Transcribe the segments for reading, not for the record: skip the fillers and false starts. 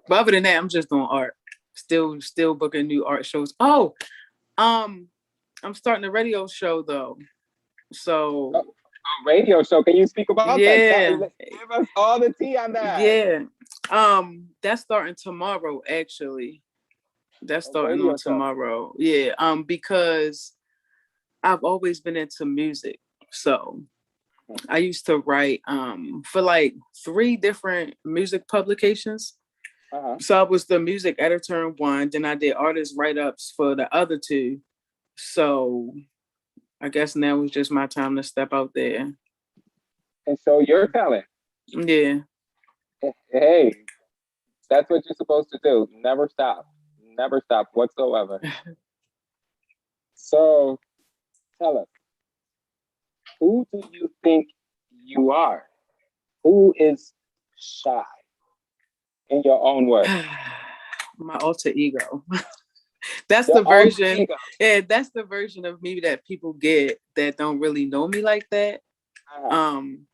But other than that, I'm just doing art. Still booking new art shows. Oh, I'm starting a radio show though. So A radio show. Can you speak about that? yeah, Give us all the tea on that. yeah. That's starting tomorrow. Actually, that's A starting on radio show. tomorrow. Yeah. Because I've always been into music. So I used to write for like 3 different music publications. Uh-huh. So I was the music editor in one, then I did artist write-ups for the other 2. So I guess now it's just my time to step out there. And show your talent. Yeah. Hey, that's what you're supposed to do. Never stop. Never stop whatsoever. So tell us, who do you think you are? Who is Shy in your own words? My alter ego. That's Your the alter version. ego. Yeah, that's the version of me that people get that don't really know me like that. Uh-huh. Um,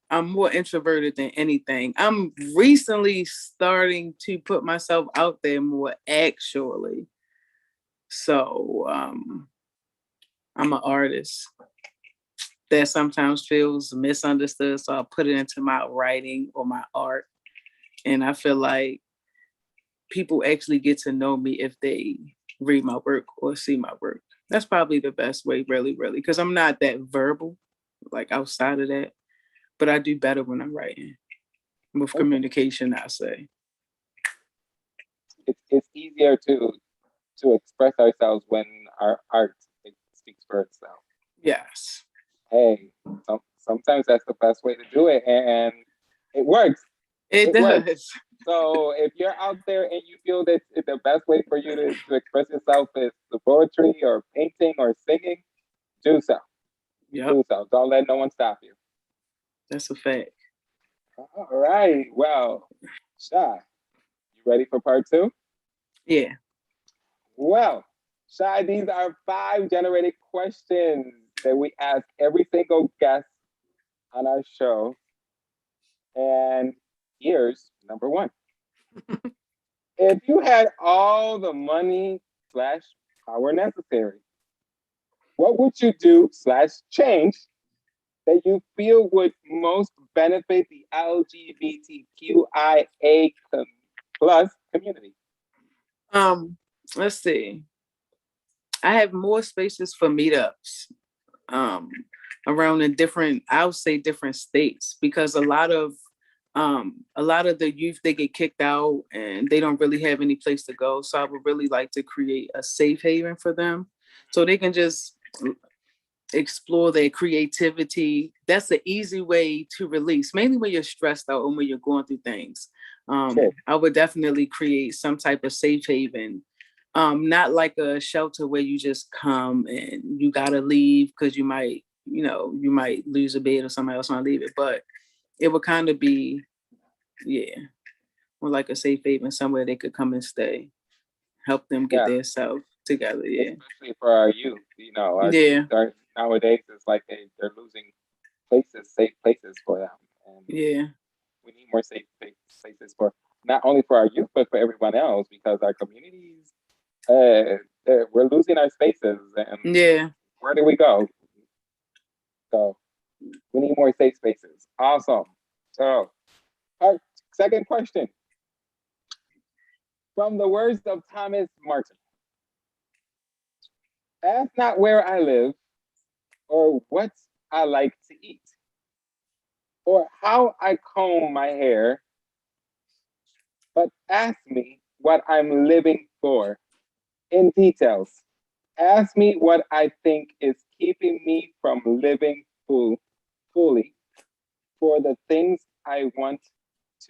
I'm more introverted than anything. I'm recently starting to put myself out there more actually. So I'm an artist that sometimes feels misunderstood. So I put it into my writing or my art. And I feel like people actually get to know me if they read my work or see my work. That's probably the best way, really, really, because I'm not that verbal, like outside of that, but I do better when I'm writing with Okay. communication, I say. It's easier to express ourselves when our art speaks for itself. Yes. Hey, sometimes that's the best way to do it, and it works. It It works. does. So if you're out there and you feel that the best way for you to express yourself is the poetry or painting or singing, do so. Yep. Do so. Don't let no one stop you. That's a fact. All right. Well, Shy, you ready for part 2? Yeah. Well, Shy, these are 5 generated questions that we ask every single guest on our show. And here's number 1. If you had all the money slash power necessary, what would you do slash change that you feel would most benefit the LGBTQIA plus community? Let's see. I have more spaces for meetups um around in different, I would say different states, because a lot of the youth, they get kicked out and they don't really have any place to go. So I would really like to create a safe haven for them so they can just explore their creativity. That's an easy way to release, mainly when you're stressed out and when you're going through things. Sure. I would definitely create some type of safe haven. Not like a shelter where you just come and you gotta leave because you might lose a bed or somebody else might leave it. But it would kind of be, yeah, more like a safe haven, somewhere they could come and stay, help them get Yeah, their self together. Yeah. especially for our youth. Our Yeah. youth are nowadays, it's like they're losing places, safe places for them. And Yeah. we need more safe places for not only for our youth, but for everyone else, because our communities, we're losing our spaces. And Yeah. where do we go? So we need more safe spaces. Awesome. So, our second question, from the words of Thomas Martin: ask not where I live, or what I like to eat, or how I comb my hair, but ask me what I'm living for in details. Ask me what I think is keeping me from living fully for the things I want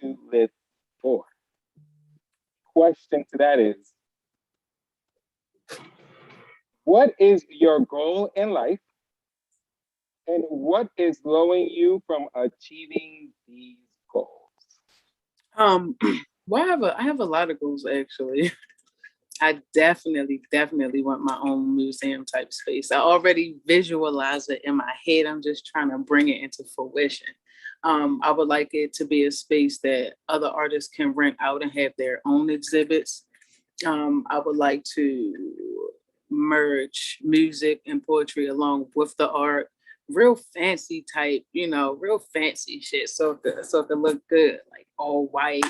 to live for. Question to that is, what is your goal in life, and what is slowing you from achieving these goals? Um, well, I have a lot of goals actually. I definitely want my own museum type space. I already visualize it in my head. I'm just trying to bring it into fruition. I would like it to be a space that other artists can rent out and have their own exhibits. I would like to merge music and poetry along with the art, real fancy type, real fancy shit. So it could look good, like all white,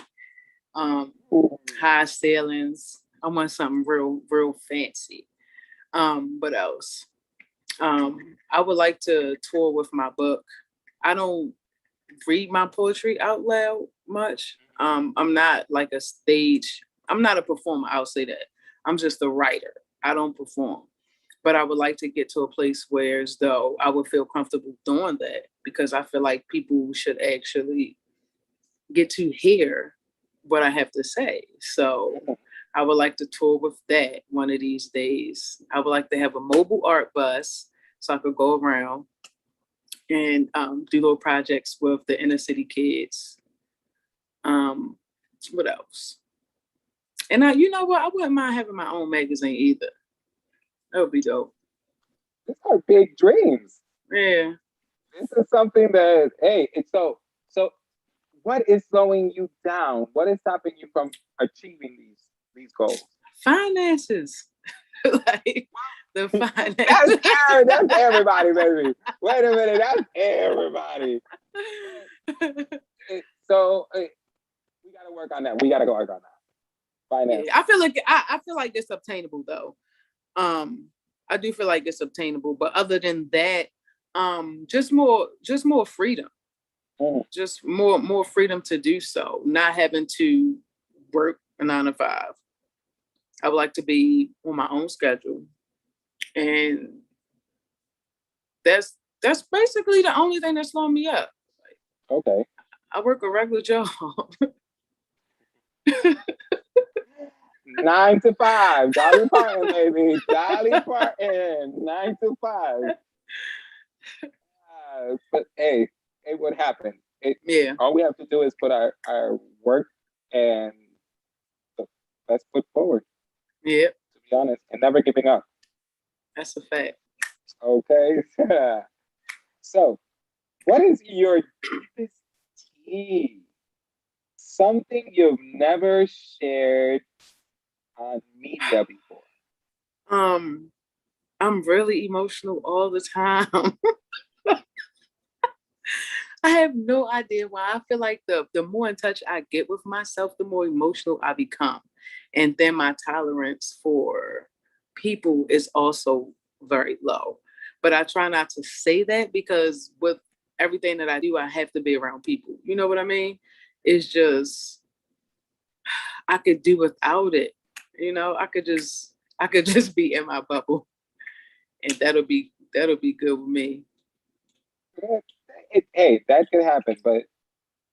high ceilings. I want something real fancy. What else? I would like to tour with my book. I don't read my poetry out loud much. I'm not like a stage, I'm not a performer, I'll say that. I'm just a writer. I don't perform. But I would like to get to a place where as though I would feel comfortable doing that because I feel like people should actually get to hear what I have to say. So I would like to tour with that one of these days. I would like to have a mobile art bus so I could go around and do little projects with the inner city kids. What else? And you know what? I wouldn't mind having my own magazine either. That would be dope. These are big dreams. Yeah. This is something that, hey, it's so what is slowing you down? What is stopping you from achieving these goals? Finances. Like the finances. That's everybody, baby. Wait a minute, that's everybody. So we gotta work on that. We gotta go work on that. Finance. Yeah, I feel like it's obtainable though. I do feel like it's obtainable, but other than that, just more freedom. Just more freedom to do so, not having to work a 9 to 5. I would like to be on my own schedule, and that's basically the only thing that's slowing me up. Okay. I work a regular job. 9 to 5, Dolly Parton, baby, Dolly Parton, 9 to 5. But hey, what happened? Yeah. All we have to do is put our work and let's put forward. Yeah. To be honest, and never giving up. That's a fact. Okay. So, what is your deepest tea? Something you've never shared on media before? I'm really emotional all the time. I have no idea why. I feel like the more in touch I get with myself, the more emotional I become. And then my tolerance for people is also very low. But I try not to say that because with everything that I do, I have to be around people. You know what I mean? It's just I could do without it. I could just be in my bubble, and that'll be good with me. Hey, that could happen, but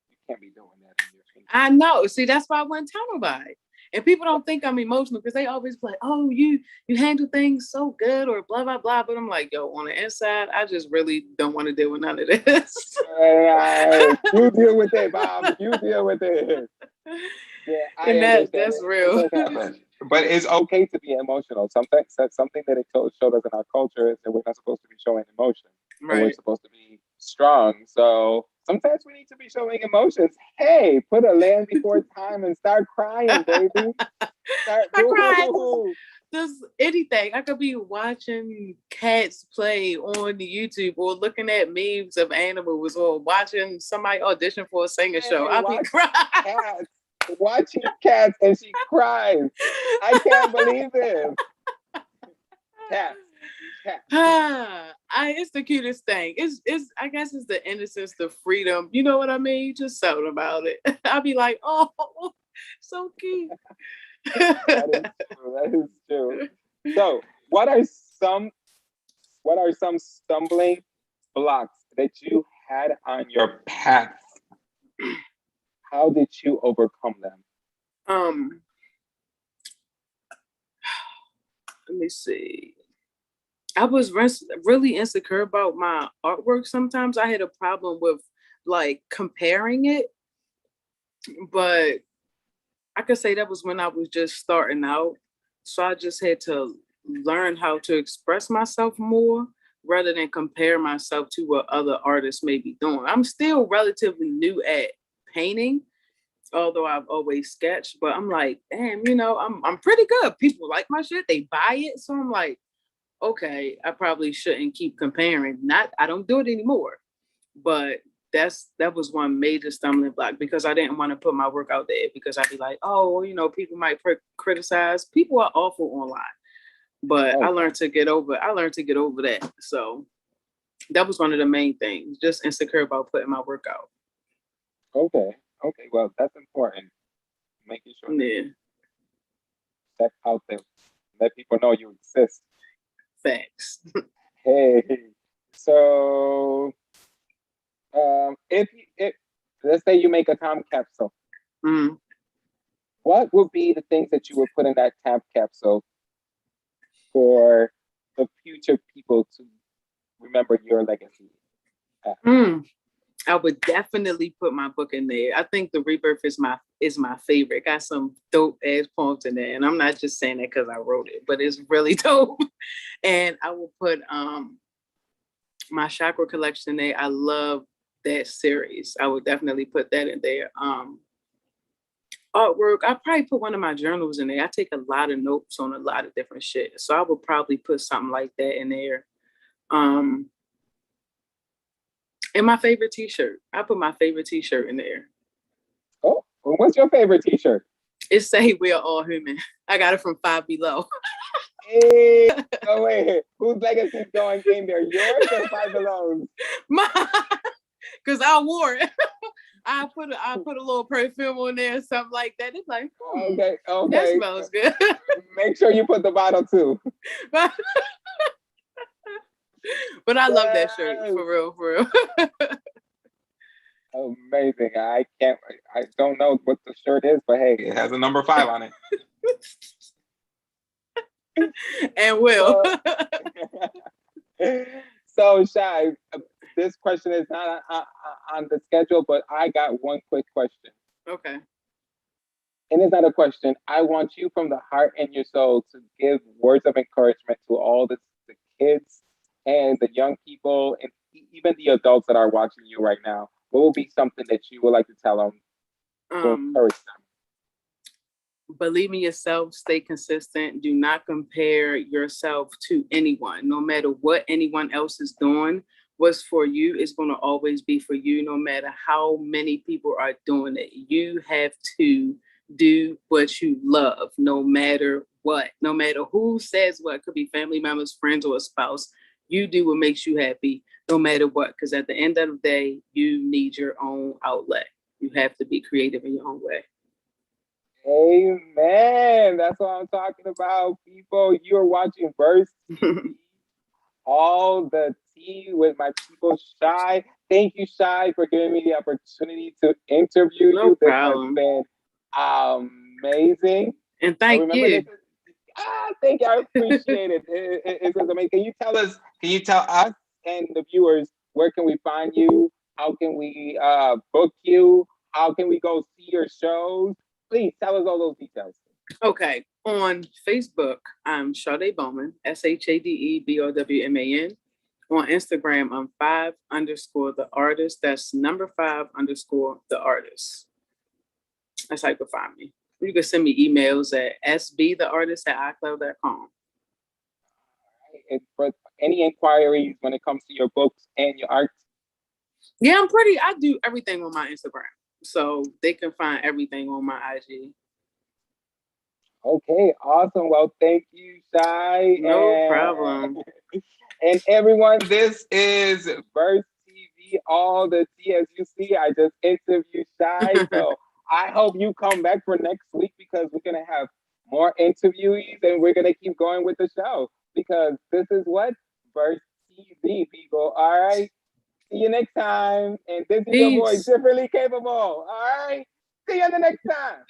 you can't be doing that in your future. I know. See, that's why I wouldn't tell nobody. And people don't think I'm emotional because they always be like, "Oh, you handle things so good," or blah blah blah. But I'm like, yo, on the inside, I just really don't want to deal with none of this. You deal with it, Bob. You deal with it. Yeah, I understand. That's real. But it's okay to be emotional. Something that it showed us in our culture is that we're not supposed to be showing emotion. Right. We're supposed to be strong. So sometimes we need to be showing emotions. Hey, put a land before time and start crying, baby. I cry. Just anything. I could be watching cats play on the YouTube or looking at memes of animals or watching somebody audition for a singer show. I'll be crying. Watching cats and she cries. I can't believe it. Cats. It's the cutest thing. It's I guess it's the innocence, the freedom. You know what I mean? Just something about it. I'll be like, oh, so cute. That is true. So, what are some stumbling blocks that you had on your path? How did you overcome them? Let me see. I was really insecure about my artwork. Sometimes I had a problem with like comparing it, but I could say that was when I was just starting out. So I just had to learn how to express myself more rather than compare myself to what other artists may be doing. I'm still relatively new at painting, although I've always sketched, but I'm like, damn, I'm pretty good. People like my shit, they buy it. So I'm like, okay, I probably shouldn't keep comparing. I don't do it anymore. But that was one major stumbling block because I didn't want to put my work out there because I'd be like, oh, people might criticize. People are awful online. But I learned to get over that. So that was one of the main things, just insecure about putting my work out. Okay. Okay. Well, that's important. Making sure that step out there, let people know you exist. Facts. Hey. So, if let's say you make a time capsule, what would be the things that you would put in that time capsule for the future people to remember your legacy? I would definitely put my book in there. I think The Rebirth is my favorite. Got some dope ass poems in there. And I'm not just saying that because I wrote it, but it's really dope. And I will put my chakra collection in there. I love that series. I would definitely put that in there. Artwork, I probably put one of my journals in there. I take a lot of notes on a lot of different shit. So I would probably put something like that in there. And my favorite t-shirt. I put my favorite t-shirt in there. Oh, well, what's your favorite t-shirt? It say we are all human. I got it from Five Below. Hey, oh wait, whose legacy is going in there? Yours or Five Below's? Because I wore it. I put a little perfume on there, something like that. It's like, okay, that smells good. Make sure you put the bottle too. But I love that shirt, for real. Amazing. I don't know what the shirt is, but hey, it has a number 5 on it. And Will. So, Shy, this question is not on the schedule, but I got one quick question. Okay. And it's not a question. I want you from the heart and your soul to give words of encouragement to all the kids and the young people and even the adults that are watching you right now. What will be something that you would like to tell them to encourage them? Believe in yourself, stay consistent. Do not compare yourself to anyone. No matter what anyone else is doing, what's for you is going to always be for you, no matter how many people are doing it. You have to do what you love, no matter what, no matter who says what. It could be family members, friends, or a spouse. You do what makes you happy, no matter what, because at the end of the day, you need your own outlet. You have to be creative in your own way. Amen. That's what I'm talking about, people. You're watching Verse TV, all the tea with my people, Shy. Thank you, Shy, for giving me the opportunity to interview you. No problem. This has been amazing. And thank you. Thank you. I appreciate it. It was amazing. Can you tell us and the viewers, where can we find you? How can we book you? How can we go see your shows? Please tell us all those details. Okay. On Facebook, I'm Sade Bowman, SHADEBOWMAN. On Instagram, I'm 5_the artist. That's number 5_the artist. That's how you can find me. You can send me emails at sbtheartist@icloud.com. And for any inquiries when it comes to your books and your art? Yeah, I do everything on my Instagram. So they can find everything on my IG. Okay, awesome. Well, thank you, Shy. No problem. And everyone, this is Verse TV, all the tea. As you see, I just interviewed Shy. So I hope you come back for next week because we're going to have more interviewees and we're going to keep going with the show because this is what Verse TV, people. All right. See you next time. And this is your boy, Differently Capable. All right. See you the next time.